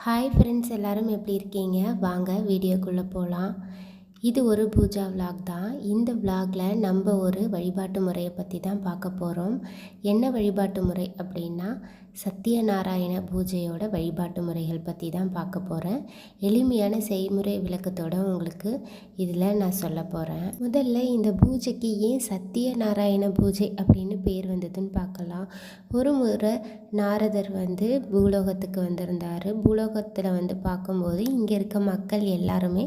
Hi friends, எல்லோரும் எப்படி இருக்கீங்க? வாங்க வீடியோக்குள்ளே போகலாம். இது ஒரு பூஜா விலாக் தான். இந்த விலாகில் நம்ம ஒரு வழிபாட்டு முறையை பற்றி தான் பார்க்க போகிறோம். என்ன வழிபாட்டு முறை அப்படின்னா, சத்யநாராயண பூஜையோட வழிபாட்டு முறைகள் பற்றி தான் பார்க்க போகிறேன். எளிமையான செய்முறை விளக்கத்தோடு உங்களுக்கு இதில் நான் சொல்ல போகிறேன். முதல்ல இந்த பூஜைக்கு ஏன் சத்யநாராயண பூஜை அப்படின்னு பேர் வந்ததுன்னு பார்க்கலாம். ஒரு முறை நாரதர் பூலோகத்துக்கு வந்திருந்தார். பூலோகத்தில் பார்க்கும்போது இங்கே இருக்க மக்கள் எல்லாருமே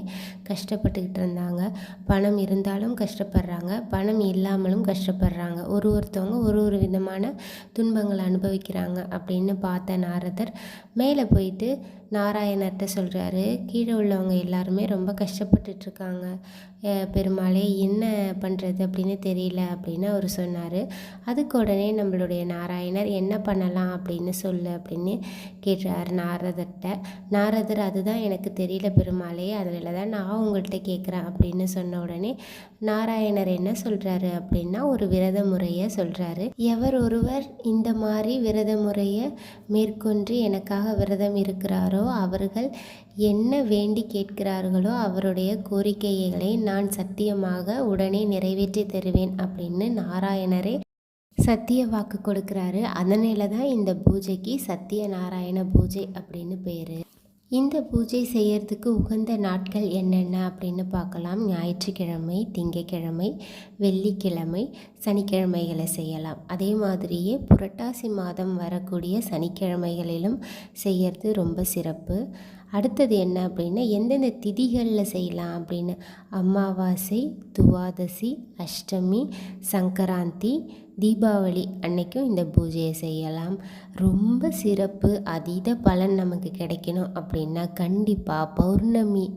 கஷ்டப்பட்டுக்கிட்டு இருந்தாங்க. பணம் இருந்தாலும் கஷ்டப்படுறாங்க, பணம் இல்லாமலும் கஷ்டப்படுறாங்க. ஒருத்தவங்க ஒரு விதமான துன்பங்களை அனுபவிக்கிறாங்க அப்படின்னு பார்த்த நாரதர் மேலே போயிட்டு நாராயணர்கிட்ட சொல்கிறாரு, கீழே உள்ளவங்க எல்லாருமே ரொம்ப கஷ்டப்பட்டுட்ருக்காங்க, பெருமாளே என்ன பண்ணுறது அப்படின்னு தெரியல அப்படின்னு அவர் சொன்னார். அதுக்கு உடனே நம்மளுடைய நாராயணர் என்ன பண்ணலாம் அப்படின்னு சொல்லு அப்படின்னு கேட்டார் நாரதர்கிட்ட. நாரதர் அதுதான் எனக்கு தெரியல பெருமாளே, அதனால தான் நான் உங்கள்கிட்ட கேட்குறேன் அப்படின்னு சொன்ன உடனே நாராயணர் என்ன சொல்கிறாரு அப்படின்னா, ஒரு விரத முறையை சொல்கிறாரு. எவர் ஒருவர் இந்த மாதிரி விரத முறையை மேற்கொண்டு எனக்காக விரதம் இருக்கிறாரோ அவர்கள் என்ன வேண்டி கேட்கிறார்களோ அவருடைய கோரிக்கைகளை நான் சத்தியமாக உடனே நிறைவேற்றி தருவேன் அப்படின்னு நாராயணரே சத்திய வாக்கு கொடுக்குறாரு. அதனால தான் இந்த பூஜைக்கு சத்யநாராயண பூஜை அப்படின்னு பேர். இந்த பூஜை செய்யறதுக்கு உகந்த நாட்கள் என்னென்ன அப்படின்னு பார்க்கலாம். ஞாயிற்றுக்கிழமை, திங்கட்கிழமை, வெள்ளிக்கிழமை, சனிக்கிழமைகளை செய்யலாம். அதே மாதிரியே புரட்டாசி மாதம் வரக்கூடிய சனிக்கிழமைகளிலும் செய்யறது ரொம்ப சிறப்பு. அடுத்தது என்ன அப்படின்னா, எந்தெந்த திதிகளில் செய்யலாம் அப்படின்னு, அமாவாசை, துவாதசி, அஷ்டமி, சங்கராந்தி, தீபாவளி அன்னைக்கும் இந்த பூஜையை செய்யலாம். ரொம்ப சிறப்பு, அதீத பலன் நமக்கு கிடைக்கணும் அப்படின்னா கண்டிப்பாக பௌர்ணமி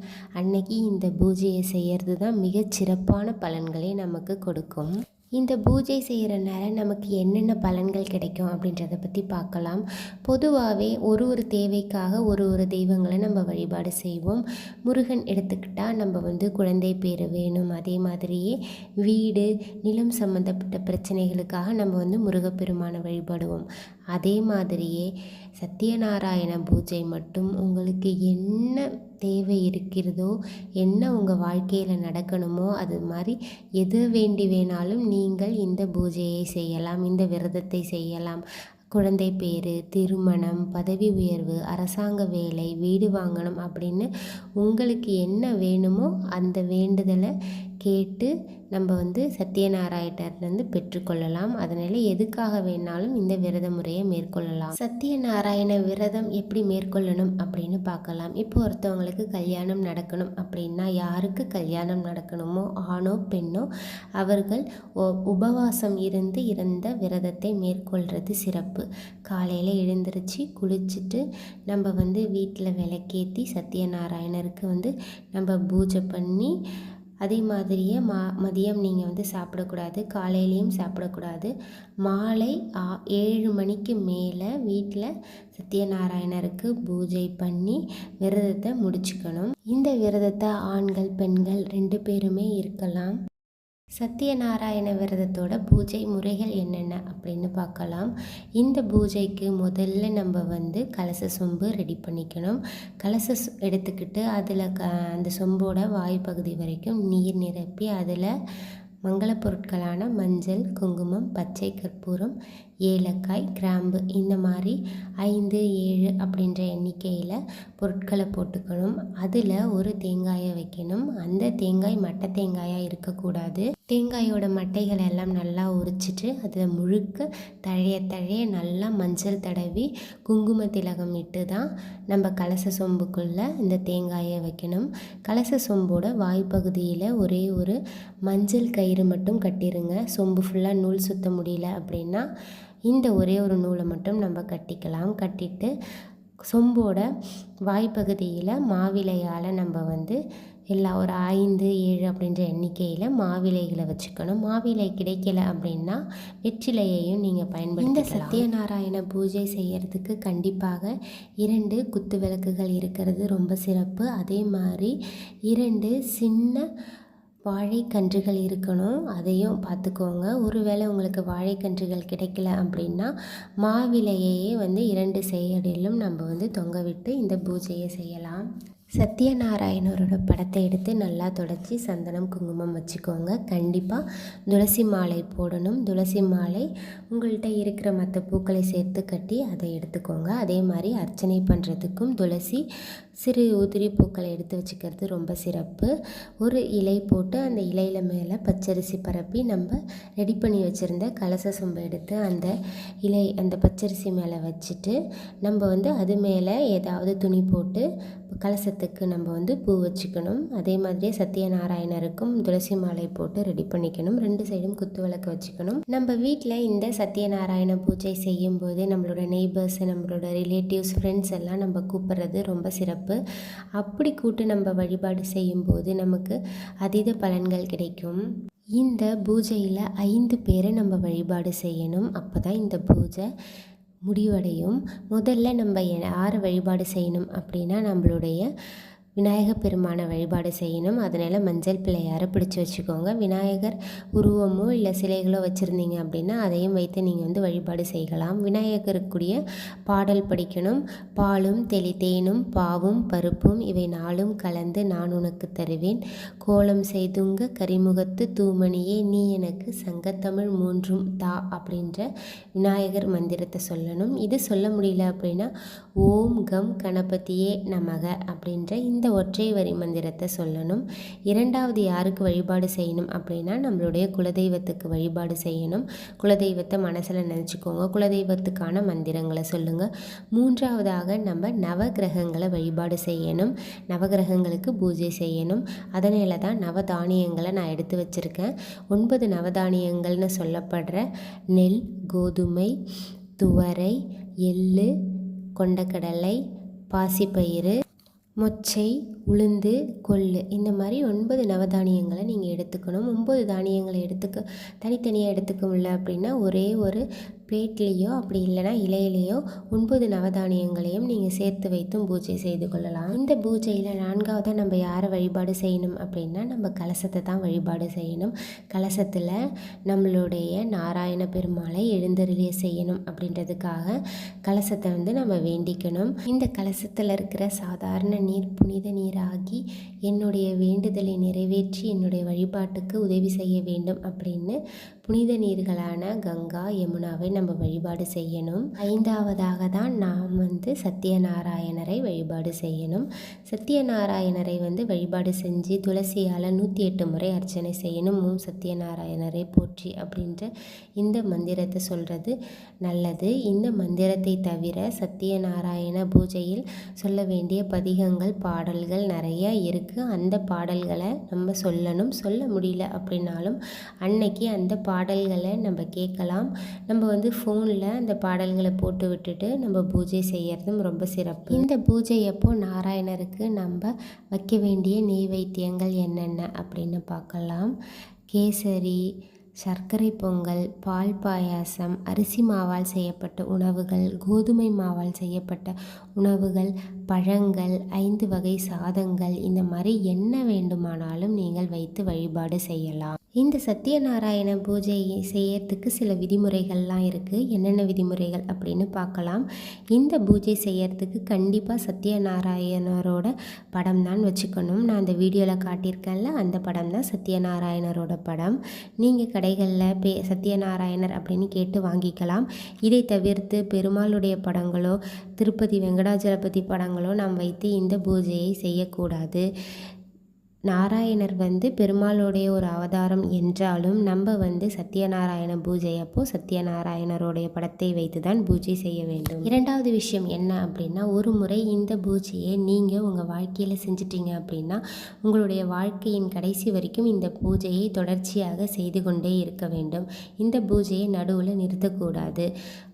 அன்னைக்கு இந்த பூஜையை செய்கிறது தான் மிகச்சிறப்பான பலன்களை நமக்கு கொடுக்கும். இந்த பூஜை செய்கிற நேரம் நமக்கு என்னென்ன பலன்கள் கிடைக்கும் அப்படின்றத பற்றி பார்க்கலாம். பொதுவாகவே ஒரு தேவைக்காக ஒரு தெய்வங்களை நம்ம வழிபாடு செய்வோம். முருகன் எடுத்துக்கிட்டால் நம்ம குழந்தை பேர் வேணும். அதே மாதிரியே வீடு, நிலம் சம்மந்தப்பட்ட பிரச்சனைகளுக்காக நம்ம முருகப்பெருமானை வழிபடுவோம். அதே மாதிரியே சத்யநாராயண பூஜை மட்டும் உங்களுக்கு என்ன தேவை இருக்கிறதோ, என்ன உங்கள் வாழ்க்கையில் நடக்கணுமோ அது மாதிரி எது வேணாலும் நீங்கள் இந்த பூஜையை செய்யலாம், இந்த விரதத்தை செய்யலாம். குழந்தை பேர், திருமணம், பதவி உயர்வு, அரசாங்க வேலை, வீடு வாங்கணும் அப்படின்னு உங்களுக்கு என்ன வேணுமோ அந்த வேண்டுதலை கேட்டு நம்ம சத்யநாராயணர்லேருந்து பெற்றுக்கொள்ளலாம். அதனால் எதுக்காக வேணாலும் இந்த விரத முறையை மேற்கொள்ளலாம். சத்யநாராயண விரதம் எப்படி மேற்கொள்ளணும் அப்படின்னு பார்க்கலாம். இப்போ ஒருத்தவங்களுக்கு கல்யாணம் நடக்கணும் அப்படின்னா, யாருக்கு கல்யாணம் நடக்கணுமோ ஆணோ பெண்ணோ அவர்கள் உபவாசம் இருந்து இருந்த விரதத்தை மேற்கொள்கிறது சிறப்பு. காலையில் எழுந்திரிச்சு குளிச்சுட்டு நம்ம வீட்டில் விளக்கேற்றி சத்யநாராயணருக்கு நம்ம பூஜை பண்ணி, அதே மாதிரியே மதியம் நீங்கள் சாப்பிடக்கூடாது, காலையிலையும் சாப்பிடக்கூடாது. மாலை 7 மணிக்கு மேலே வீட்டில் சத்யநாராயணருக்கு பூஜை பண்ணி விரதத்தை முடிச்சுக்கணும். இந்த விரதத்தை ஆண்கள் பெண்கள் 2 பேருமே இருக்கலாம். சத்யநாராயண விரதத்தோட பூஜை முறைகள் என்னென்ன அப்படின்னு பார்க்கலாம். இந்த பூஜைக்கு முதல்ல நம்ம கலச சொம்பு ரெடி பண்ணிக்கணும். கலச எடுத்துக்கிட்டு அதில் அந்த சொம்போட வாய்ப்பகுதி வரைக்கும் நீர் நிரப்பி அதில் மங்கள பொருட்களான மஞ்சள், குங்குமம், பச்சை கற்பூரம், ஏலக்காய், கிராம்பு இந்த மாதிரி 5, 7 அப்படின்ற எண்ணிக்கையில் பொருட்களை போட்டுக்கணும். அதில் ஒரு தேங்காயை வைக்கணும். அந்த தேங்காய் மட்டை தேங்காயாக இருக்கக்கூடாது. தேங்காயோட மட்டைகளை எல்லாம் நல்லா உரிச்சிட்டு அதில் முழுக்க தழைய நல்லா மஞ்சள் தடவி குங்கும திலகம் இட்டு தான் நம்ம கலச சொம்புக்குள்ளே இந்த தேங்காயை வைக்கணும். கலச சொம்போட வாய்ப்பகுதியில் ஒரே ஒரு மஞ்சள் கயிறு மட்டும் கட்டிடுங்க. சொம்பு ஃபுல்லாக நூல் சுற்ற முடியல அப்படின்னா இந்த ஒரே ஒரு நூலை மட்டும் நம்ம கட்டிக்கலாம். கட்டிட்டு சொம்போட வாய்ப்பகுதியில் மாவிலையால் நம்ம எல்லா ஒரு 5, 7 அப்படின்ற எண்ணிக்கையில் மாவிலைகளை வச்சுக்கணும். மாவிலை கிடைக்கல அப்படின்னா வெற்றிலையையும் நீங்கள் பயன்படுத்தலாம். இந்த சத்யநாராயண பூஜை செய்கிறதுக்கு கண்டிப்பாக 2 குத்து விளக்குகள் இருக்கிறது ரொம்ப சிறப்பு. அதே மாதிரி 2 சின்ன வாழைக்கன்றுகள் இருக்கணும், அதையும் பார்த்துக்கோங்க. ஒருவேளை உங்களுக்கு வாழைக்கன்றுகள் கிடைக்கல அப்படின்னா மாவிலையையே வந்து 2 சைடிலும் நம்ம வந்து தொங்க விட்டு இந்த பூஜையை செய்யலாம். சத்யநாராயணரோட படத்தை எடுத்து நல்லா தொடச்சி சந்தனம் குங்குமம் வச்சுக்கோங்க. கண்டிப்பாக துளசி மாலை போடணும். துளசி மாலை உங்கள்கிட்ட இருக்கிற மற்ற பூக்களை சேர்த்து கட்டி அதை எடுத்துக்கோங்க. அதே மாதிரி அர்ச்சனை பண்ணுறதுக்கும் துளசி சிறு உதிரி பூக்களை எடுத்து வச்சுக்கிறது ரொம்ப சிறப்பு. ஒரு இலை போட்டு அந்த இலையில் மேலே பச்சரிசி பரப்பி நம்ம ரெடி பண்ணி வச்சுருந்த கலச சொம்பை எடுத்து அந்த பச்சரிசி மேலே வச்சுட்டு நம்ம வந்து அது மேலே ஏதாவது துணி போட்டு கலசத்துக்கு நம்ம வந்து பூ வச்சுக்கணும். அதே மாதிரியே சத்யநாராயணருக்கும் துளசி மாலை போட்டு ரெடி பண்ணிக்கணும். 2 சைடும் குத்து விளக்கு வச்சுக்கணும். நம்ம வீட்டில் இந்த சத்யநாராயண பூஜை செய்யும்போது நம்மளோட நெய்பர்ஸ், நம்மளோட ரிலேட்டிவ்ஸ், ஃப்ரெண்ட்ஸ் எல்லாம் நம்ம கூப்பிட்றது ரொம்ப சிறப்பு. அப்படி கூட்டு நம்ம வழிபாடு செய்யும்போது நமக்கு அதீத பலன்கள் கிடைக்கும். இந்த பூஜையில் 5 பேரை நம்ம வழிபாடு செய்யணும். அப்போ தான் இந்த பூஜை முடிவடையும். முதல்ல நம்ம யாரை வழிபாடு செய்யணும் அப்படின்னா நம்மளுடைய விநாயகர் பெருமானை வழிபாடு செய்யணும். அதனால் மஞ்சள் பிள்ளையாரை பிடிச்சி வச்சுக்கோங்க. விநாயகர் உருவமோ இல்லை சிலைகளோ வச்சுருந்தீங்க அப்படின்னா அதையும் வைத்து நீங்கள் வந்து வழிபாடு செய்யலாம். விநாயகருக்குரிய பாடல் படிக்கணும். பாலும் தேனும் பாவும் பருப்பும் இவை 4ம் கலந்து நான் உனக்கு தருவேன். கோலம் செய்துங்க கரிமுகத்து தூமணியே நீ எனக்கு சங்கத்தமிழ் 3ம் தா அப்படின்ற விநாயகர் மந்திரத்தை சொல்லணும். இது சொல்ல முடியல அப்படின்னா ஓம் கம் கணபதியே நமக அப்படின்ற இந்த ஒற்றை வரி மந்திரத்தை சொல்லணும். 2வது யாருக்கு வழிபாடு செய்யணும் அப்படின்னா நம்மளுடைய குலதெய்வத்துக்கு வழிபாடு செய்யணும். குலதெய்வத்தை மனசில் நினச்சிக்கோங்க. குலதெய்வத்துக்கான மந்திரங்களை சொல்லுங்கள். 3வதாக நம்ம நவகிரகங்களை வழிபாடு செய்யணும். நவகிரகங்களுக்கு பூஜை செய்யணும். அதனால தான் நவதானியங்களை நான் எடுத்து வச்சுருக்கேன். 9 நவதானியங்கள்னு சொல்லப்படுற நெல், கோதுமை, துவரை, எள்ளு, கொண்டக்கடலை, பாசிப்பயிறு, மொச்சை, உளுந்து, கொள்ளு இந்த மாதிரி 9 நவதானியங்களை நீங்கள் எடுத்துக்கணும். 9 தானியங்களை தனித்தனியாக எடுத்துக்க முடியல அப்படின்னா ஒரே ஒரு பிளேட்லேயோ அப்படி இல்லைனா இலையிலையோ 9 நவதானியங்களையும் நீங்கள் சேர்த்து வைத்தும் பூஜை செய்து கொள்ளலாம். இந்த பூஜையில் 4வதாக நம்ம யாரை வழிபாடு செய்யணும் அப்படின்னா நம்ம கலசத்தை தான் வழிபாடு செய்யணும். கலசத்தில் நம்மளுடைய நாராயண பெருமாளை எழுந்தருளிய செய்யணும் அப்படின்றதுக்காக கலசத்தை வந்து நம்ம வேண்டிக்கணும். இந்த கலசத்தில் இருக்கிற சாதாரண நீர் புனித நீராகி என்னுடைய வேண்டுதலை நிறைவேற்றி என்னுடைய வழிபாட்டுக்கு உதவி செய்ய வேண்டும் அப்படின்னு புனித நீர்களான கங்கா, யமுனாவை நம்ம வழிபாடு செய்யணும். 5வதாக தான் நாம் வந்து சத்யநாராயணரை வழிபாடு செய்யணும். சத்யநாராயணரை வந்து வழிபாடு செஞ்சு துளசியால் 108 முறை அர்ச்சனை செய்யணும். ஓம் சத்யநாராயணரை போற்றி அப்படின்ற இந்த மந்திரத்தை சொல்கிறது நல்லது. இந்த மந்திரத்தை தவிர சத்யநாராயண பூஜையில் சொல்ல வேண்டிய பதிகங்கள், பாடல்கள் நிறைய இருக்குது. அந்த பாடல்களை நம்ம சொல்லணும். சொல்ல முடியல அப்படின்னாலும் அன்னைக்கு அந்த பாடல்களை நம்ம கேட்கலாம். நம்ம வந்து ஃபோனில் அந்த பாடல்களை போட்டு விட்டுட்டு நம்ம பூஜை செய்யறதும் ரொம்ப சிறப்பு. இந்த பூஜை அப்போ நாராயணருக்கு நம்ம வைக்க வேண்டிய நெய்வேத்தியங்கள் என்னென்ன அப்படின்னு பார்க்கலாம். கேசரி, சர்க்கரை பொங்கல், பால் பாயாசம், அரிசி மாவால் செய்யப்பட்ட உணவுகள், கோதுமை மாவால் செய்யப்பட்ட உணவுகள், பழங்கள், 5 வகை சாதங்கள், இந்த மாதிரி என்ன வேண்டுமானாலும் நீங்கள் வைத்து வழிபாடு செய்யலாம். இந்த சத்யநாராயண பூஜை செய்யறதுக்கு சில விதிமுறைகள்லாம் இருக்குது. என்னென்ன விதிமுறைகள் அப்படின்னு பார்க்கலாம். இந்த பூஜை செய்யறதுக்கு கண்டிப்பாக சத்யநாராயணரோட படம் தான் வச்சுக்கணும். நான் அந்த வீடியோவில் காட்டியிருக்கேன்ல அந்த படம் தான் சத்யநாராயணரோட படம். நீங்கள் கடைகளில் சத்யநாராயணர் அப்படின்னு கேட்டு வாங்கிக்கலாம். இதை தவிர்த்து பெருமாளுடைய படங்களோ திருப்பதி வெங்கடாஜலபதி படங்களோ நாம் வைத்து இந்த பூஜையை செய்யக்கூடாது. நாராயணர் வந்து பெருமாளுடைய ஒரு அவதாரம் என்றாலும் நம்ம வந்து சத்யநாராயண பூஜை அப்போ சத்யநாராயணருடைய படத்தை வைத்து தான் பூஜை செய்ய வேண்டும். 2வது விஷயம் என்ன அப்படின்னா, ஒரு முறை இந்த பூஜையை நீங்கள் உங்கள் வாழ்க்கையில் செஞ்சிட்டிங்க அப்படின்னா உங்களுடைய வாழ்க்கையின் கடைசி வரைக்கும் இந்த பூஜையை தொடர்ச்சியாக செய்து கொண்டே இருக்க வேண்டும். இந்த பூஜையை நடுவில் நிறுத்தக்கூடாது.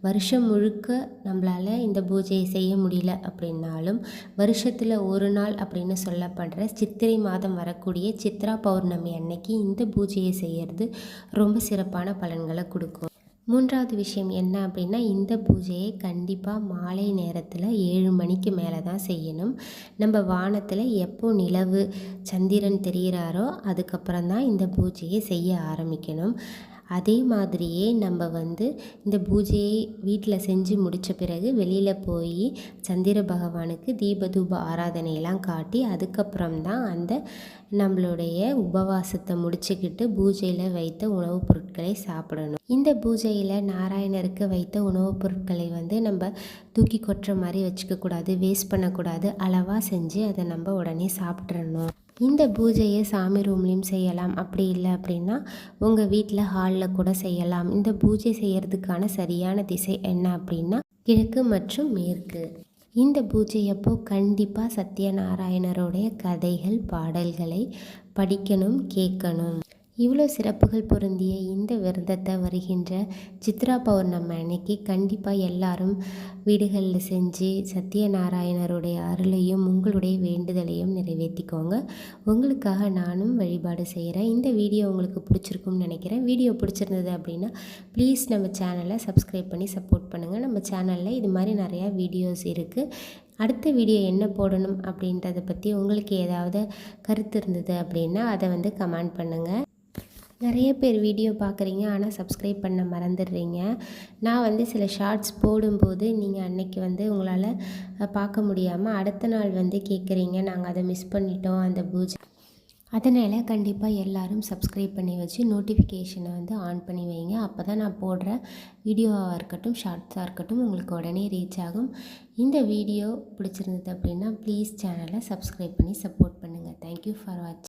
வருஷம் முழுக்க நம்மளால் இந்த பூஜையை செய்ய முடியல அப்படின்னாலும் வருஷத்தில் ஒரு நாள் அப்படின்னு சொல்லப்படுற சித்திரை மாதம் வரக்கூடிய சித்ரா பௌர்ணமி அன்னைக்கு இந்த பூஜையை செய்கிறது ரொம்ப சிறப்பான பலன்களை கொடுக்கும். மூன்றாவது விஷயம் என்ன அப்படின்னா, இந்த பூஜையை கண்டிப்பாக மாலை நேரத்தில் 7 மணிக்கு மேலே தான் செய்யணும். நம்ம வானத்தில் எப்போ நிலவு சந்திரன் தெரிகிறாரோ அதுக்கப்புறம் தான் இந்த பூஜையை செய்ய ஆரம்பிக்கணும். அதே மாதிரியே நம்ம இந்த பூஜையை வீட்டில் செஞ்சு முடித்த பிறகு வெளியில் போய் சந்திர பகவானுக்கு தீப தூப ஆராதனையெல்லாம் காட்டி அதுக்கப்புறம் தான் நம்மளுடைய உபவாசத்தை முடிச்சுக்கிட்டு பூஜையில் வைத்த உணவுப் பொருட்களை சாப்பிடணும். இந்த பூஜையில் நாராயணருக்கு வைத்த உணவுப் பொருட்களை நம்ம தூக்கி கொட்டுற மாதிரி வச்சுக்கக்கூடாது, வேஸ்ட் பண்ணக்கூடாது. அளவாக செஞ்சு அதை நம்ம உடனே சாப்பிட்றணும். இந்த பூஜையை சாமி ரூம்லேயும் செய்யலாம், அப்படி இல்லை அப்படின்னா உங்கள் வீட்டில் ஹாலில் கூட செய்யலாம். இந்த பூஜை செய்கிறதுக்கான சரியான திசை என்ன அப்படின்னா கிழக்கு மற்றும் மேற்கு. இந்த பூஜையப்போ கண்டிப்பாக சத்யநாராயணருடைய கதைகள் பாடல்களை படிக்கணும், கேட்கணும். இவ்வளோ சிறப்புகள் பொருந்திய இந்த விரதத்தை வருகின்ற சித்ரா பௌர்ணமி அன்னைக்கு கண்டிப்பாக எல்லாரும் வீடுகளில் செஞ்சு சத்யநாராயணருடைய அருளையும் உங்களுடைய வேண்டுதலையும் நிறைவேற்றிக்கோங்க. உங்களுக்காக நானும் வழிபாடு செய்கிறேன். இந்த வீடியோ உங்களுக்கு பிடிச்சிருக்கும்னு நினைக்கிறேன். வீடியோ பிடிச்சிருந்தது அப்படின்னா ப்ளீஸ் நம்ம சேனலை சப்ஸ்கிரைப் பண்ணி சப்போர்ட் பண்ணுங்கள். நம்ம சேனலில் இது மாதிரி நிறையா வீடியோஸ் இருக்குது. அடுத்த வீடியோ என்ன போடணும் அப்படின்றத பற்றி உங்களுக்கு ஏதாவது கருத்து இருந்தது அப்படின்னா அதை கமெண்ட் பண்ணுங்கள். நிறைய பேர் வீடியோ பார்க்குறீங்க, ஆனால் சப்ஸ்கிரைப் பண்ண மறந்துடுறீங்க. நான் சில ஷார்ட்ஸ் போடும்போது நீங்கள் அன்னைக்கு உங்களால் பார்க்க முடியாமல் அடுத்த நாள் கேட்குறீங்க, நாங்கள் அதை மிஸ் பண்ணிட்டோம் அந்த பூஜை. அதனால் கண்டிப்பாக எல்லோரும் சப்ஸ்கிரைப் பண்ணி வச்சு நோட்டிஃபிகேஷனை ஆன் பண்ணி வைங்க. அப்போ தான் நான் போடுற வீடியோவாக இருக்கட்டும், ஷார்ட்ஸாக இருக்கட்டும் உங்களுக்கு உடனே ரீச் ஆகும். இந்த வீடியோ பிடிச்சிருந்தது அப்படின்னா ப்ளீஸ் சேனலை சப்ஸ்கிரைப் பண்ணி சப்போர்ட் பண்ணுங்கள். தேங்க்யூ ஃபார் வாட்சிங்.